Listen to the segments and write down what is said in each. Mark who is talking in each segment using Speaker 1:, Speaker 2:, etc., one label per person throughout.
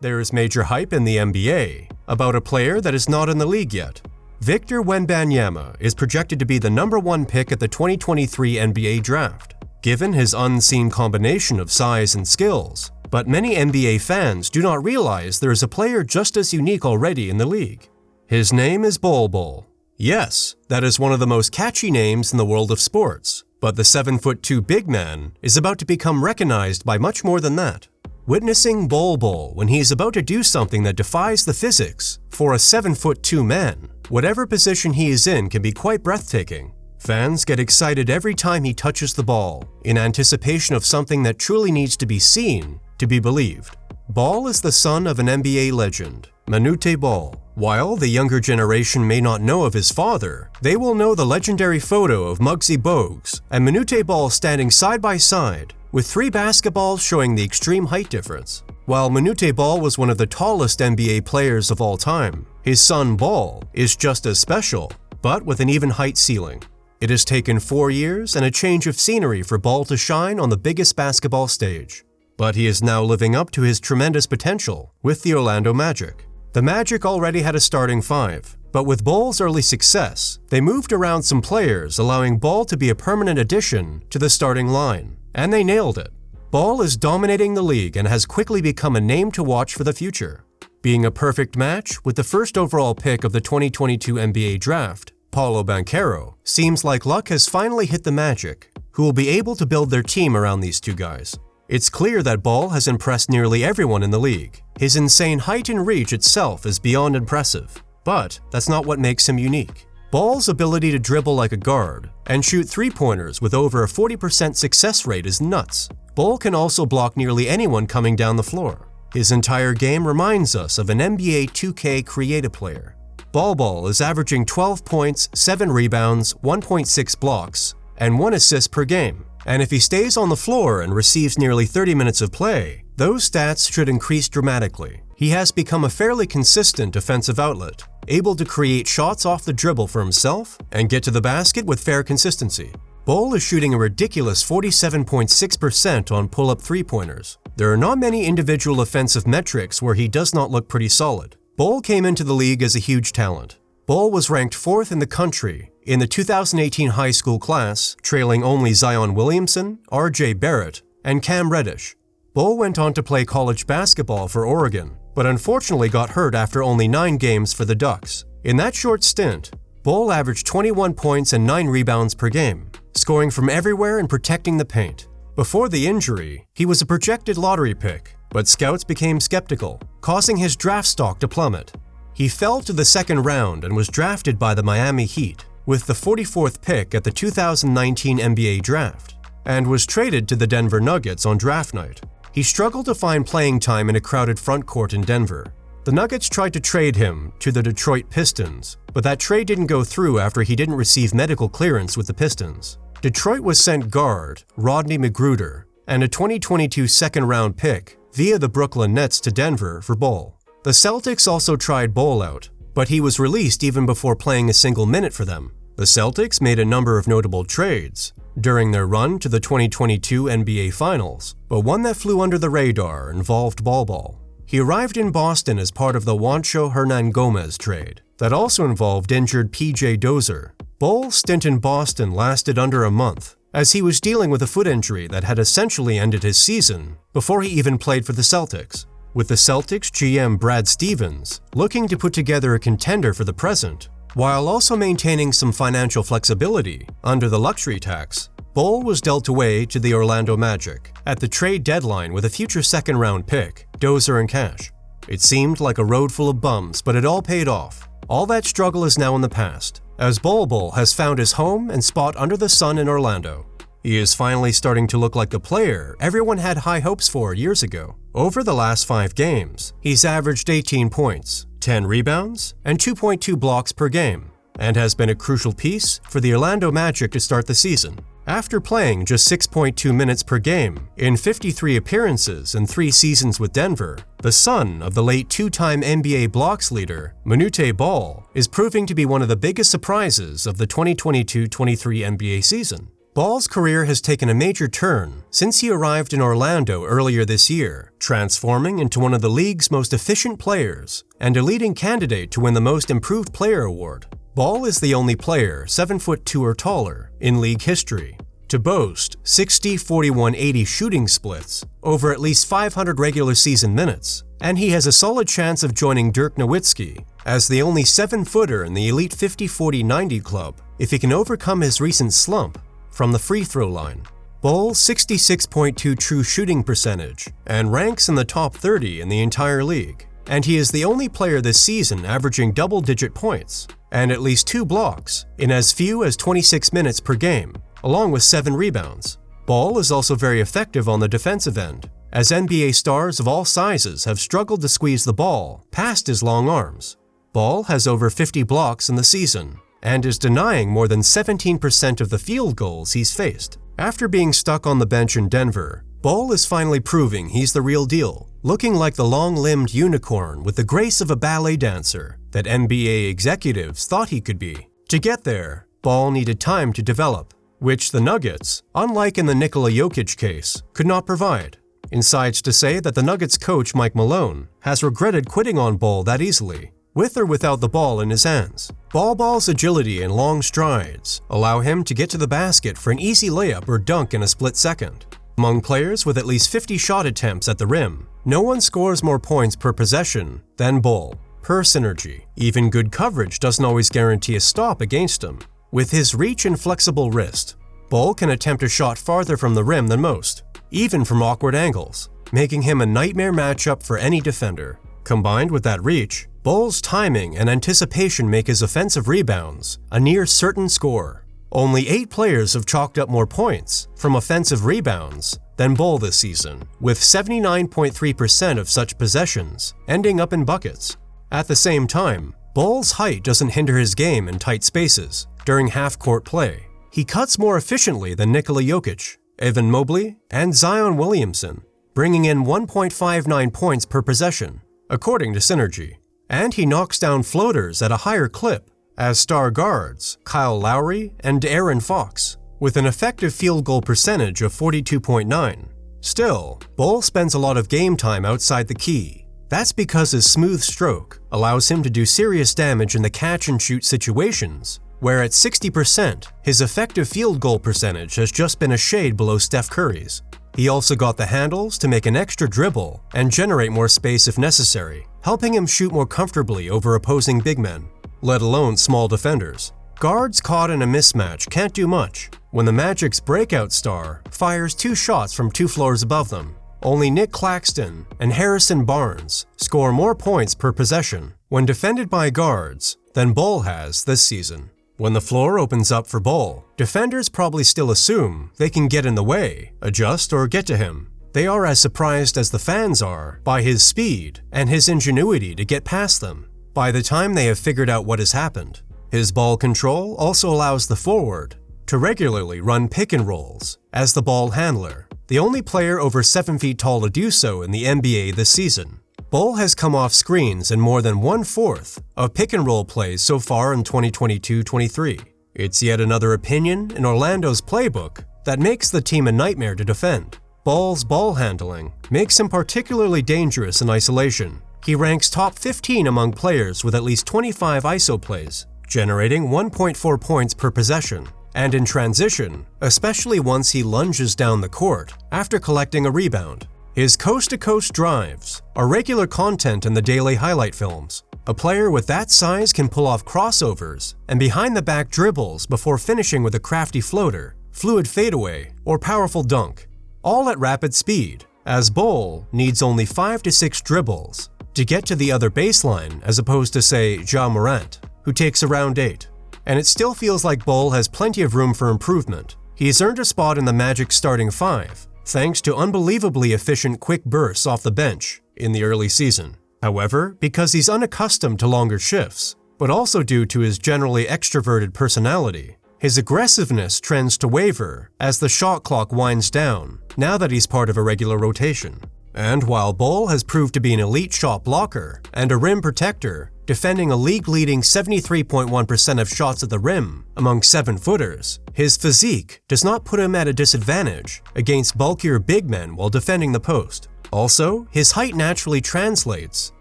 Speaker 1: There is major hype in the NBA about a player that is not in the league yet. Victor Wembanyama is projected to be the #1 pick at the 2023 NBA draft, given his unseen combination of size and skills. But many NBA fans do not realize there is a player just as unique already in the league. His name is Bol Bol. Yes, that is one of the most catchy names in the world of sports, but the 7'2" big man is about to become recognized by much more than that. Witnessing Bol Bol when he is about to do something that defies the physics for a 7'2" man, whatever position he is in, can be quite breathtaking. Fans get excited every time he touches the ball, in anticipation of something that truly needs to be seen to be believed. Bol is the son of an NBA legend, Manute Bol. While the younger generation may not know of his father, they will know the legendary photo of Muggsy Bogues and Manute Bol standing side by side, with 3 basketballs showing the extreme height difference. While Manute Bol was one of the tallest NBA players of all time, his son Bol is just as special, but with an even height ceiling. It has taken 4 years and a change of scenery for Bol to shine on the biggest basketball stage. But he is now living up to his tremendous potential with the Orlando Magic. The Magic already had a starting 5, but with Bol's early success, they moved around some players, allowing Bol to be a permanent addition to the starting line. And they nailed it. Bol is dominating the league and has quickly become a name to watch for the future. Being a perfect match with the first overall pick of the 2022 NBA draft, Paolo Banchero, seems like luck has finally hit the Magic, who will be able to build their team around these two guys. It's clear that Bol has impressed nearly everyone in the league. His insane height and reach itself is beyond impressive, but that's not what makes him unique. Bol's ability to dribble like a guard and shoot three-pointers with over a 40% success rate is nuts. Bol can also block nearly anyone coming down the floor. His entire game reminds us of an NBA 2K creative player. Bol is averaging 12 points, 7 rebounds, 1.6 blocks, and 1 assist per game. And if he stays on the floor and receives nearly 30 minutes of play, those stats should increase dramatically. He has become a fairly consistent defensive outlet, able to create shots off the dribble for himself and get to the basket with fair consistency. Bol is shooting a ridiculous 47.6% on pull-up three-pointers. There are not many individual offensive metrics where he does not look pretty solid. Bol came into the league as a huge talent. Bol was ranked 4th in the country in the 2018 high school class, trailing only Zion Williamson, RJ Barrett, and Cam Reddish. Bol went on to play college basketball for Oregon, but unfortunately got hurt after only 9 games for the Ducks. In that short stint, Bol averaged 21 points and 9 rebounds per game, scoring from everywhere and protecting the paint. Before the injury, he was a projected lottery pick, but scouts became skeptical, causing his draft stock to plummet. He fell to the 2nd round and was drafted by the Miami Heat with the 44th pick at the 2019 NBA draft, and was traded to the Denver Nuggets on draft night. He struggled to find playing time in a crowded front court in Denver. The Nuggets tried to trade him to the Detroit Pistons, but that trade didn't go through after he didn't receive medical clearance with the Pistons. Detroit was sent guard Rodney McGruder and a 2022 second-round pick via the Brooklyn Nets to Denver for Bol. The Celtics also tried Bol out, but he was released even before playing a single minute for them. The Celtics made a number of notable trades during their run to the 2022 NBA Finals, but one that flew under the radar involved Bol. He arrived in Boston as part of the Juancho Hernangomez trade that also involved injured PJ Dozier. Bol's stint in Boston lasted under a month, as he was dealing with a foot injury that had essentially ended his season before he even played for the Celtics. With the Celtics GM Brad Stevens looking to put together a contender for the present, while also maintaining some financial flexibility under the luxury tax, Bol was dealt away to the Orlando Magic at the trade deadline with a future second-round pick, Dozier and cash. It seemed like a road full of bums, but it all paid off. All that struggle is now in the past, as Bol has found his home and spot under the sun in Orlando. He is finally starting to look like the player everyone had high hopes for years ago. Over the last 5 games, he's averaged 18 points, 10 rebounds, and 2.2 blocks per game, and has been a crucial piece for the Orlando Magic to start the season. After playing just 6.2 minutes per game in 53 appearances in 3 seasons with Denver, the son of the late 2-time NBA blocks leader, Manute Bol, is proving to be one of the biggest surprises of the 2022-23 NBA season. Ball's career has taken a major turn since he arrived in Orlando earlier this year, transforming into one of the league's most efficient players and a leading candidate to win the Most Improved Player award. Ball is the only player 7'2" or taller in league history to boast 60-41-80 shooting splits over at least 500 regular season minutes, and he has a solid chance of joining Dirk Nowitzki as the only 7-footer in the elite 50-40-90 club if he can overcome his recent slump from the free throw line. Ball's 66.2 true shooting percentage and ranks in the top 30 in the entire league, and he is the only player this season averaging double-digit points and at least 2 blocks in as few as 26 minutes per game, along with 7 rebounds. Ball is also very effective on the defensive end, as NBA stars of all sizes have struggled to squeeze the ball past his long arms. Ball has over 50 blocks in the season and is denying more than 17% of the field goals he's faced. After being stuck on the bench in Denver, Ball is finally proving he's the real deal, looking like the long-limbed unicorn with the grace of a ballet dancer that NBA executives thought he could be. To get there, Ball needed time to develop, which the Nuggets, unlike in the Nikola Jokic case, could not provide. Insides to say that the Nuggets coach Mike Malone has regretted quitting on Ball that easily, with or without the ball in his hands. Ball's agility and long strides allow him to get to the basket for an easy layup or dunk in a split second. Among players with at least 50 shot attempts at the rim, no one scores more points per possession than Ball. Per synergy, even good coverage doesn't always guarantee a stop against him. With his reach and flexible wrist, Ball can attempt a shot farther from the rim than most, even from awkward angles, making him a nightmare matchup for any defender. Combined with that reach, Ball's timing and anticipation make his offensive rebounds a near certain score. Only 8 players have chalked up more points from offensive rebounds than Ball this season, with 79.3% of such possessions ending up in buckets. At the same time, Ball's height doesn't hinder his game in tight spaces during half-court play. He cuts more efficiently than Nikola Jokic, Evan Mobley, and Zion Williamson, bringing in 1.59 points per possession, according to Synergy. And he knocks down floaters at a higher clip as star guards Kyle Lowry and Aaron Fox, with an effective field goal percentage of 42.9. Still, Ball spends a lot of game time outside the key. That's because his smooth stroke allows him to do serious damage in the catch-and-shoot situations, where at 60%, his effective field goal percentage has just been a shade below Steph Curry's. He also got the handles to make an extra dribble and generate more space if necessary, helping him shoot more comfortably over opposing big men, let alone small defenders. Guards caught in a mismatch can't do much when the Magic's breakout star fires 2 shots from 2 floors above them. Only Nick Claxton and Harrison Barnes score more points per possession when defended by guards than Ball has this season. When the floor opens up for Ball, defenders probably still assume they can get in the way, adjust, or get to him. They are as surprised as the fans are by his speed and his ingenuity to get past them by the time they have figured out what has happened. His ball control also allows the forward to regularly run pick and rolls as the ball handler, the only player over 7 feet tall to do so in the NBA this season. Ball has come off screens in more than 1/4 of pick-and-roll plays so far in 2022-23. It's yet another opinion in Orlando's playbook that makes the team a nightmare to defend. Ball's ball handling makes him particularly dangerous in isolation. He ranks top 15 among players with at least 25 ISO plays, generating 1.4 points per possession. And in transition, especially once he lunges down the court after collecting a rebound. His coast-to-coast drives are regular content in the daily highlight films. A player with that size can pull off crossovers and behind-the-back dribbles before finishing with a crafty floater, fluid fadeaway, or powerful dunk, all at rapid speed, as Ball needs only 5 to 6 dribbles to get to the other baseline as opposed to, say, Ja Morant, who takes around 8. And it still feels like Ball has plenty of room for improvement. He's earned a spot in the Magic's starting 5, thanks to unbelievably efficient quick bursts off the bench in the early season. However, because he's unaccustomed to longer shifts, but also due to his generally extroverted personality, his aggressiveness trends to waver as the shot clock winds down now that he's part of a regular rotation. And while Ball has proved to be an elite shot blocker and a rim protector defending a league-leading 73.1% of shots at the rim among 7-footers, his physique does not put him at a disadvantage against bulkier big men while defending the post. Also, his height naturally translates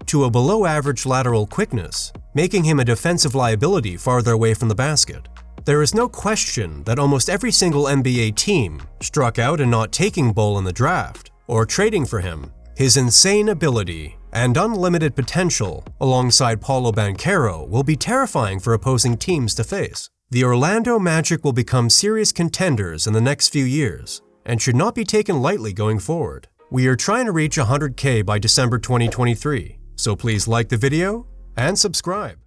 Speaker 1: to a below-average lateral quickness, making him a defensive liability farther away from the basket. There is no question that almost every single NBA team struck out in not taking Bol in the draft or trading for him. His insane ability and unlimited potential alongside Paolo Banchero will be terrifying for opposing teams to face. The Orlando Magic will become serious contenders in the next few years and should not be taken lightly going forward. We are trying to reach 100K by December 2023, so please like the video and subscribe.